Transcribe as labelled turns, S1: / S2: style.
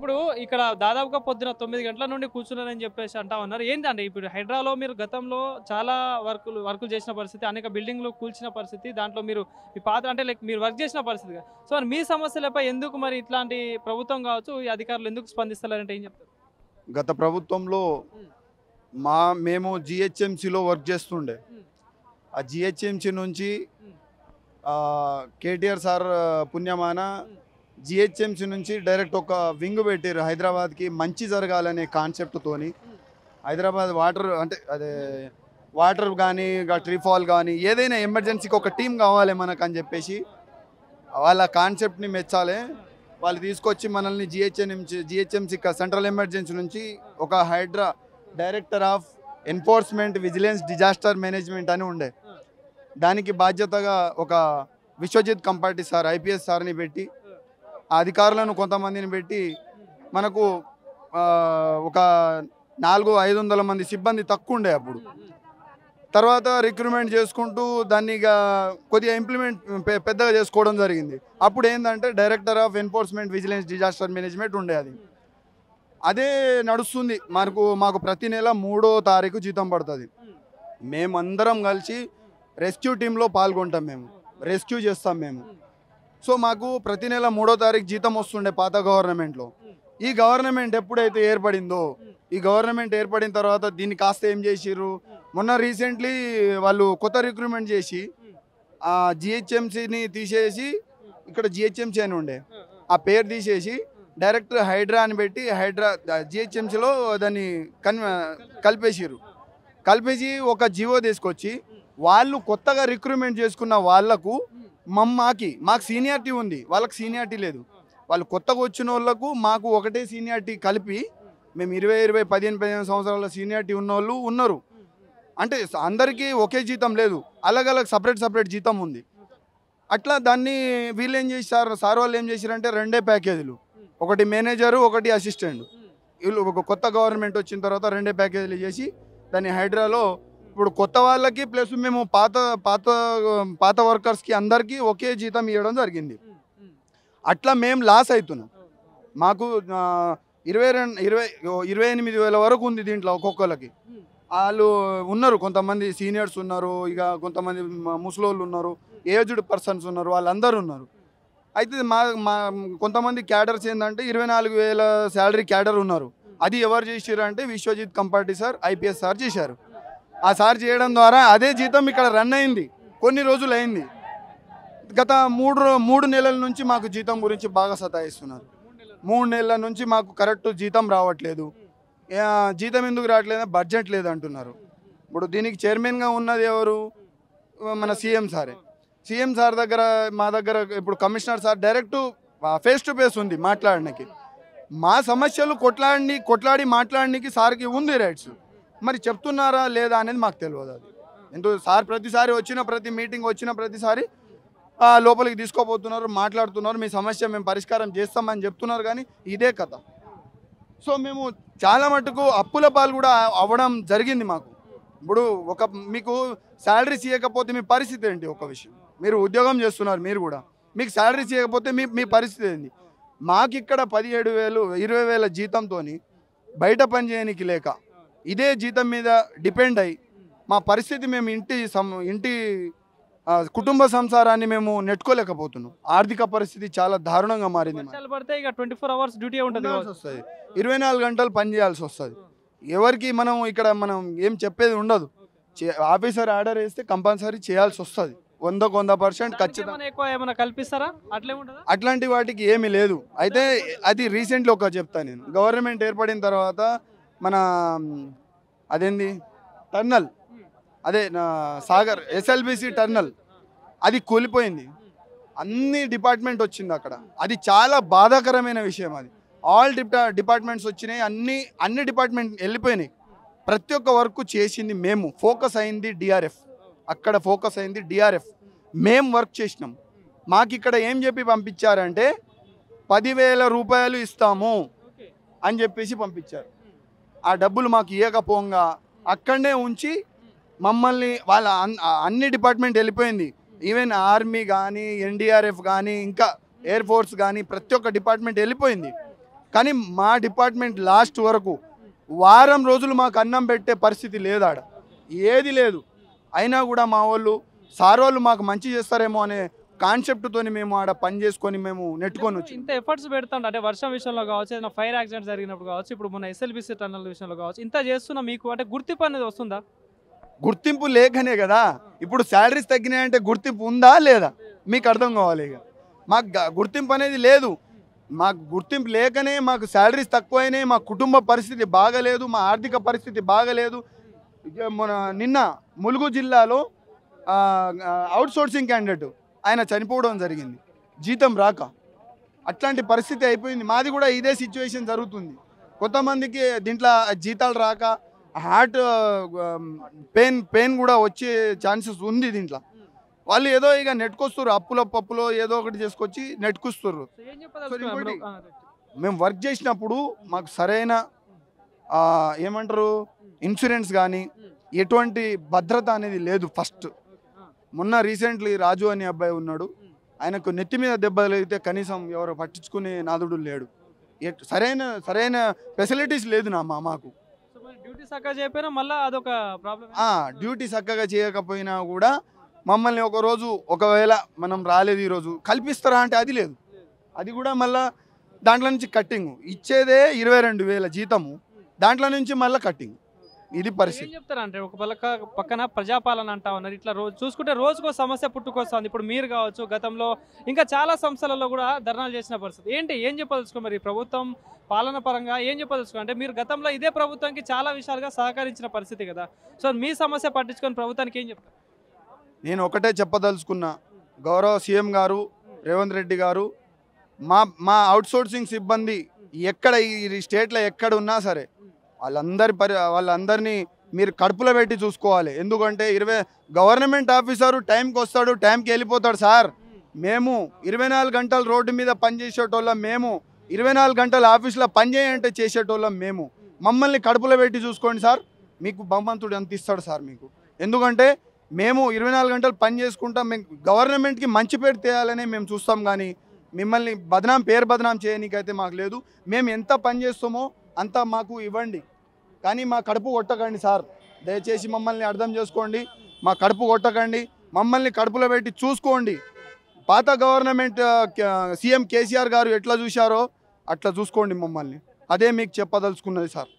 S1: ఇప్పుడు ఇక్కడ దాదాపుగా పొద్దున 9 గంటల నుండి కూర్చున్నారని చెప్పేసి అంటా ఉన్నారు. ఏందండి ఇప్పుడు హైడ్రాలో మీరు గతంలో చాలా వర్కులు చేసిన పరిస్థితి, అనేక బిల్డింగ్‌లు కూల్చిన పరిస్థితి, దాంట్లో మీరు మీ పాత్ర అంటే లైక్ మీరు వర్క్ చేసిన పరిస్థితిగా. సో, మరి మీ సమస్యలపై ఎందుకు మరి ఇట్లాంటి ప్రభుత్వం కావచ్చు, ఈ అధికారులు ఎందుకు స్పందిస్తలేరంటే ఏం చెప్తారు?
S2: గత ప్రభుత్వంలో
S1: హ్మ్.
S2: మేము జిహెచ్ఎంసీలో వర్క్ చేస్తుండే.
S1: హ్మ్.
S2: ఆ జిహెచ్ఎంసీ నుంచి
S1: హ్మ్.
S2: కేటీఆర్ సార్ పుణ్యమాన
S1: హ్మ్.
S2: జిహెచ్ఎంసీ నుంచి డైరెక్ట్ ఒక వింగ్ పెట్టారు హైదరాబాద్కి మంచి జరగాలనే కాన్సెప్ట్తోని.
S1: హ్మ్.
S2: హైదరాబాద్ వాటర్ అంటే అదే వాటర్ కానీ ట్రీఫాల్ కానీ ఏదైనా ఎమర్జెన్సీకి ఒక టీం కావాలి మనకు అని చెప్పేసి వాళ్ళ కాన్సెప్ట్ని మెచ్చాలి. వాళ్ళు తీసుకొచ్చి మనల్ని జిహెచ్ఎంసీ సెంట్రల్ ఎమర్జెన్సీ నుంచి ఒక director of enforcement vigilance disaster management అని ఉండే. దానికి బాధ్యతగా ఒక విశ్వజిత్ కంపాటి సార్ ఐపీఎస్ సార్ని పెట్టి ఆ అధికారులను కొంతమందిని పెట్టి మనకు ఒక 400-500 మంది సిబ్బంది తక్కువ ఉండే అప్పుడు. తర్వాత రిక్రూట్మెంట్ చేసుకుంటూ దాన్ని కొద్దిగా పెద్దగా చేసుకోవడం జరిగింది. అప్పుడు ఏంటంటే director of enforcement vigilance disaster management ఉండే. అదే నడుస్తుంది. మాకు ప్రతి నెల 3వ తారీఖు జీతం పడుతుంది. మేమందరం కలిసి రెస్క్యూ టీంలో పాల్గొంటాం. మేము రెస్క్యూ చేస్తాం మేము. సో మాకు ప్రతి నెల 3వ తారీఖు జీతం వస్తుండే పాత గవర్నమెంట్లో. ఈ గవర్నమెంట్ ఎప్పుడైతే ఏర్పడిందో, ఈ గవర్నమెంట్ ఏర్పడిన తర్వాత దీన్ని కాస్త ఏం చేసిర్రు, మొన్న రీసెంట్లీ వాళ్ళు కొత్త రిక్రూట్మెంట్ చేసి ఆ జిహెచ్ఎంసీని తీసేసి ఇక్కడ జిహెచ్ఎంసీ అని ఉండే ఆ పేరు తీసేసి డైరెక్ట్ హైడ్రా అని పెట్టి జిహెచ్ఎంసీలో దాన్ని కలిపేసి ఒక జివో తీసుకొచ్చి వాళ్ళు కొత్తగా రిక్రూట్మెంట్ చేసుకున్న వాళ్లకు మాకు సీనియారిటీ ఉంది, వాళ్ళకి సీనియారిటీ లేదు. వాళ్ళు కొత్తగా వచ్చిన వాళ్ళకు మాకు ఒకటే సీనియారిటీ కలిపి మేము 15 సంవత్సరాల సీనియారిటీ ఉన్న వాళ్ళు ఉన్నారు. అంటే అందరికీ ఒకే జీతం లేదు, అలగ్ సపరేట్ జీతం ఉంది. అట్లా దాన్ని వీళ్ళు ఏం చేశారు, సార్ వాళ్ళు ఏం చేశారంటే 2 ప్యాకేజీలు, ఒకటి మేనేజరు ఒకటి అసిస్టెంట్. వీళ్ళు ఒక కొత్త గవర్నమెంట్ వచ్చిన తర్వాత 2 ప్యాకేజీలు చేసి దాన్ని హైడ్రాలో ఇప్పుడు కొత్త వాళ్ళకి ప్లస్ మేము పాత వర్కర్స్కి అందరికీ ఒకే జీతం ఇవ్వడం జరిగింది. అట్లా మేము లాస్ అవుతున్నాం. మాకు 28,000 వరకు ఉంది దీంట్లో ఒక్కొక్కరికి. వాళ్ళు ఉన్నారు, కొంతమంది సీనియర్స్ ఉన్నారు, ఇక కొంతమంది ముసలోళ్ళు ఉన్నారు, ఏజ్డ్ పర్సన్స్ ఉన్నారు, వాళ్ళందరూ ఉన్నారు. అయితే మా కొంతమంది క్యాడర్స్ ఏంటంటే 24,000 శాలరీ క్యాడర్ ఉన్నారు. అది ఎవరు చేసారు అంటే Vishwajit Kampati sir IPS sir చేశారు. ఆ సార్ చేయడం ద్వారా అదే జీతం ఇక్కడ రన్ అయింది, కొన్ని రోజులు అయింది. గత 3 నెలల నుంచి మాకు జీతం గురించి బాగా సతాయిస్తున్నారు. 3 నెలల నుంచి మాకు కరెక్ట్ జీతం రావట్లేదు. జీతం ఎందుకు రావట్లేదు, బడ్జెట్ లేదు అంటున్నారు. ఇప్పుడు దీనికి చైర్మన్గా ఉన్నది ఎవరు, మన సీఎం సారే. సీఎం సార్ దగ్గర మా దగ్గర ఇప్పుడు commissioner sir direct face to face ఉంది మాట్లాడడానికి. మా సమస్యలు కొట్లాడి మాట్లాడడానికి సార్కి ఉంది రైట్స్. మరి చెప్తున్నారా లేదా అనేది మాకు తెలియదు. అది ఎందుకు సార్ ప్రతిసారి ప్రతి మీటింగ్ వచ్చిన ప్రతిసారి లోపలికి తీసుకోబోతున్నారు, మాట్లాడుతున్నారు, మీ సమస్య మేము పరిష్కారం చేస్తామని చెప్తున్నారు, కానీ ఇదే కథ. సో మేము చాలా మటుకు అప్పుల పాలు కూడా అవ్వడం జరిగింది మాకు. ఇప్పుడు మీకు శాలరీస్ ఇవ్వకపోతే మీ పరిస్థితి ఏంటి? ఒక విషయం, మీరు ఉద్యోగం చేస్తున్నారు, మీరు కూడా మీకు శాలరీస్ ఇవ్వకపోతే మీ పరిస్థితి ఏంటి? మాకు ఇక్కడ 17,000 20,000 జీతంతో బయట పని చేయడానికి లేక ఇదే జీతం మీద డిపెండ్ అయ్యి మా పరిస్థితి, మేము ఇంటి కుటుంబ సంసారాన్ని మేము నెట్టుకోలేకపోతున్నాం. ఆర్థిక పరిస్థితి చాలా దారుణంగా మారింది.
S1: 24 hours డ్యూటీ ఉంటుంది,
S2: 24 గంటలు పని చేయాల్సి వస్తుంది. ఎవరికి మనం ఏం చెప్పేది ఉండదు. ఆఫీసర్ ఆర్డర్ వేస్తే కంపల్సరీ చేయాల్సి వస్తుంది, 100% ఖచ్చితంగా.
S1: కల్పిస్తారా?
S2: అట్లాంటి వాటికి ఏమీ లేదు. అయితే అది రీసెంట్లీ చెప్తాను నేను. గవర్నమెంట్ ఏర్పడిన తర్వాత మన అదేంది టర్నల్, అదే సాగర్ ఎస్ఎల్బిసి టర్నల్, అది కూలిపోయింది. అన్ని డిపార్ట్మెంట్ వచ్చింది అక్కడ. అది చాలా బాధాకరమైన విషయం. అది ఆల్ డిపార్ట్మెంట్స్ వచ్చినాయి, అన్ని డిపార్ట్మెంట్ వెళ్ళిపోయినాయి. ప్రతి ఒక్క వర్క్ చేసింది మేము, ఫోకస్ అయింది డిఆర్ఎఫ్. అక్కడ ఫోకస్ అయింది డిఆర్ఎఫ్. మేము వర్క్ చేసినాం. మాకు ఇక్కడ ఏం చెప్పి పంపించారంటే 10,000 రూపాయలు ఇస్తాము అని చెప్పేసి పంపించారు. ఆ డబ్బులు మాకు ఇవ్వకపోగా అక్కడనే ఉంచి మమ్మల్ని అన్ని డిపార్ట్మెంట్ వెళ్ళిపోయింది. ఈవెన్ ఆర్మీ కానీ, ఎన్డీఆర్ఎఫ్ కానీ, ఇంకా ఎయిర్ ఫోర్స్ కానీ ప్రతి ఒక్క డిపార్ట్మెంట్ వెళ్ళిపోయింది. కానీ మా డిపార్ట్మెంట్ లాస్ట్ వరకు వారం రోజులు మాకు అన్నం పెట్టే పరిస్థితి లేదు ఆడ, ఏది లేదు. అయినా కూడా మా వాళ్ళు సార్ వాళ్ళు మాకు మంచి చేస్తారేమో అనే కాన్సెప్ట్తో మేము ఆడ పని చేసుకొని మేము నెట్టుకొని వచ్చి
S1: ఇంత ఎఫర్ట్స్ పెడతాం అంటే వర్షం విషయంలో కావచ్చు, ఏదైనా ఫైర్ యాక్సిడెంట్ జరిగినప్పుడు కావచ్చు, ఇప్పుడు మన ఎస్ఎల్బిసి టన్నల్ విషయంలో కావచ్చు, ఇంత చేస్తున్నా మీకు అంటే గుర్తింపు అనేది వస్తుందా?
S2: గుర్తింపు లేకనే కదా ఇప్పుడు శాలరీస్ తగ్గినాయంటే గుర్తింపు ఉందా లేదా మీకు అర్థం కావాలి. ఇక మాకు గుర్తింపు అనేది లేదు, మాకు గుర్తింపు లేకనే మాకు శాలరీస్ తక్కువైనాయి, మా కుటుంబ పరిస్థితి బాగలేదు, మా ఆర్థిక పరిస్థితి బాగలేదు. మన నిన్న ములుగు జిల్లాలో అవుట్ సోర్సింగ్ క్యాండిడేట్ ఆయన చనిపోవడం జరిగింది, జీతం రాక. అట్లాంటి పరిస్థితి అయిపోయింది. మాది కూడా ఇదే సిచ్యువేషన్ జరుగుతుంది. కొంతమందికి దీంట్లో జీతాలు రాక హార్ట్ పెయిన్ కూడా వచ్చే ఛాన్సెస్ ఉంది దీంట్లో. వాళ్ళు ఏదో ఇక నెట్టుకొస్తారు, అప్పులో పప్పులో ఏదో ఒకటి చేసుకొచ్చి నెట్టుకొస్తారు. మేము వర్క్ చేసినప్పుడు మాకు సరైన ఏమంటారు ఇన్సూరెన్స్ కానీ ఎటువంటి భద్రత అనేది లేదు. ఫస్ట్ మొన్న రీసెంట్లీ రాజు అనే అబ్బాయి ఉన్నాడు, ఆయనకు నెత్తి మీద దెబ్బలు అయితే కనీసం ఎవరు పట్టించుకునే నాదుడు లేడు. సరైన ఫెసిలిటీస్ లేదు మాకు.
S1: డ్యూటీ చక్కగా చేయకపోయినా మళ్ళీ అదొక ప్రాబ్లం.
S2: డ్యూటీ చక్కగా చేయకపోయినా కూడా మమ్మల్ని ఒకరోజు ఒకవేళ మనం రాలేదు ఈరోజు కల్పిస్తారా అంటే అది లేదు. అది కూడా మళ్ళీ దాంట్లో నుంచి కట్టింగ్ ఇచ్చేదే 22,000 జీతము, దాంట్లో నుంచి మళ్ళీ కట్టింగ్. ఇది పరిస్థితి.
S1: ఏం చెప్తారంటే ఒక పక్కన ప్రజాపాలన అంటా ఉన్నారు, ఇట్లా రోజు చూసుకుంటే రోజుకో సమస్య పుట్టుకొస్తుంది. ఇప్పుడు మీరు కావచ్చు, గతంలో ఇంకా చాలా సంస్థలలో కూడా ధర్నాలు చేసిన పరిస్థితి. ఏం చెప్పదలుచుకో మరి ప్రభుత్వం పాలన పరంగా ఏం చెప్పదలుచుకో అంటే మీరు గతంలో ఇదే ప్రభుత్వానికి చాలా విషయాలుగా సహకరించిన పరిస్థితి కదా, సో మీ సమస్య పట్టించుకొని ప్రభుత్వానికి ఏం చెప్తారు?
S2: నేను ఒకటే చెప్పదలుచుకున్నా, గౌరవ సీఎం గారు రేవంత్ రెడ్డి గారు మా అవుట్సోర్సింగ్ సిబ్బంది ఎక్కడ ఈ స్టేట్లో ఎక్కడ ఉన్నా సరే వాళ్ళందరినీ మీరు కడుపులో పెట్టి చూసుకోవాలి. ఎందుకంటే గవర్నమెంట్ ఆఫీసరు టైంకి వస్తాడు, టైంకి వెళ్ళిపోతాడు సార్. మేము 24 గంటలు రోడ్డు మీద పనిచేసేటోళ్ళం, మేము 24 గంటలు ఆఫీస్లో పనిచేయంటే చేసేటోళ్ళం మేము. మమ్మల్ని కడుపులో పెట్టి చూసుకోండి సార్, మీకు భగవంతుడు ఎంత ఇస్తాడు సార్ మీకు. ఎందుకంటే మేము 24 గంటలు పని చేసుకుంటాం, మేము గవర్నమెంట్కి మంచి పేరు తేయాలని మేము చూస్తాం, కానీ మిమ్మల్ని పేరు బదనాం చేయనీకైతే మాకు లేదు. మేము ఎంత పని చేస్తామో అంత మాకు ఇవ్వండి, కానీ మా కడుపు కొట్టకండి సార్. దయచేసి మమ్మల్ని అర్థం చేసుకోండి, మా కడుపు కొట్టకండి, మమ్మల్ని కడుపులో పెట్టి చూసుకోండి. పాత గవర్నమెంట్ సీఎం కేసీఆర్ గారు ఎట్లా చూశారో అట్లా చూసుకోండి మమ్మల్ని. అదే మీకు చెప్పదలుచుకున్నది సార్.